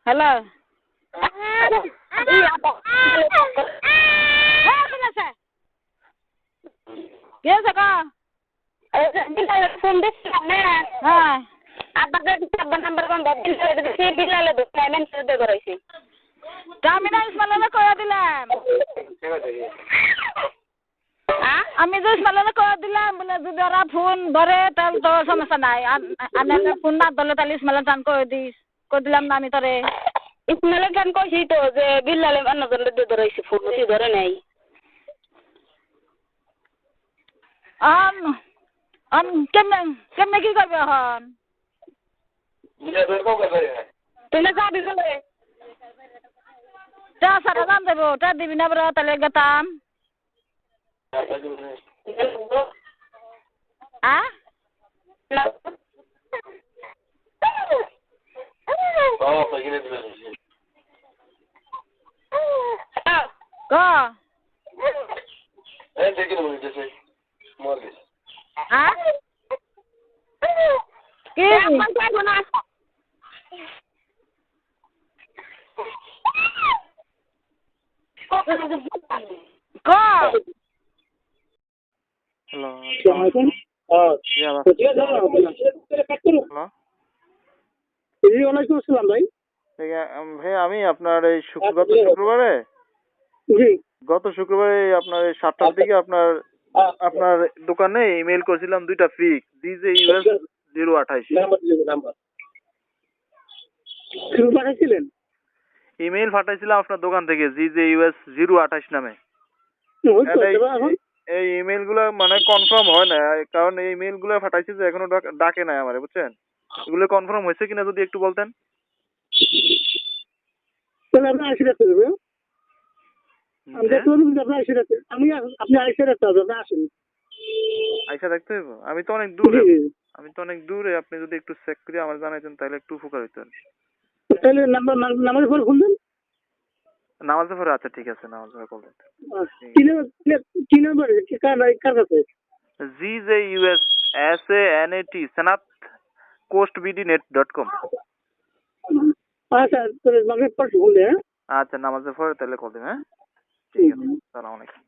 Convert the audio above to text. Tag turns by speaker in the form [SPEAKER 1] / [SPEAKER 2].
[SPEAKER 1] hello কে আছে কা
[SPEAKER 2] phone দিচ্ছিলাম না
[SPEAKER 1] হ্যাঁ
[SPEAKER 2] আব্বার নাম্বার কোন সে বিলালে পেমেন্ট করে করাইছি
[SPEAKER 1] টার্মিনাল ইসমাইলে কইয়া দিলাম আমি যে ইসমাইলে কইয়া দিলাম বলে যদি ওরা ফোন ধরে তাহলে তো সমস্যা নাই আর ফোন না ধরলে তাহলে ইসমাইলে টান কই দিস কই দিলাম না আমি তোরে
[SPEAKER 2] ইসমাইলের গান কইছি তো যে বিলালে অন্যজনের ধরাইছি ফোন ধরে নাই
[SPEAKER 1] কেমনে কি করবে এখন
[SPEAKER 2] তুই না যাবি বলে
[SPEAKER 1] টা সারা দাম দেবো টা দিবি না বড় তাহলে গেতাম
[SPEAKER 3] হ্যালো
[SPEAKER 4] ভাই
[SPEAKER 3] ভাই আমি আপনার এই গত শুক্রবারে আপনার 7টার দিকে আপনার দোকানে ইমেল করেছিলাম 2টা ফিক ডিজে ইউএস 028 ইমেল পাঠাইছিলাম আপনার দোকান থেকে জিজে ইউএস 028 নামে এই ইমেল গুলো মানে কনফার্ম হয় না কারণ এই ইমেল গুলো পাঠাইছি যে এখনো ডাকে নাই আমারে বুঝছেন এগুলো কনফার্ম হয়েছে কিনা যদি একটু বলতেন
[SPEAKER 4] তাহলে আপনি আইসি রাখতে দেবে আপনি আইসি রাখতে হবে আপনি আসেন
[SPEAKER 3] আইসা দেখতে হইব আমি তো অনেক দূরে আপনি যদি একটু চেক করে আমার জানাইতেন তাহলে একটু উপকার হইতো
[SPEAKER 4] তাহলে নামাজের পর খুলবেন
[SPEAKER 3] নামাজের পরে আচ্ছা ঠিক আছে নামাজের পরে কল দিন
[SPEAKER 4] কি নাম্বার কার কাছে
[SPEAKER 3] GJUS SANAT sanatcoastbdnet.com
[SPEAKER 4] আচ্ছা তাহলে নামাজের পর খুলবে
[SPEAKER 3] আচ্ছা নামাজের পরে তাহলে কল দিন হ্যাঁ ঠিক আছে আসসালামু আলাইকুম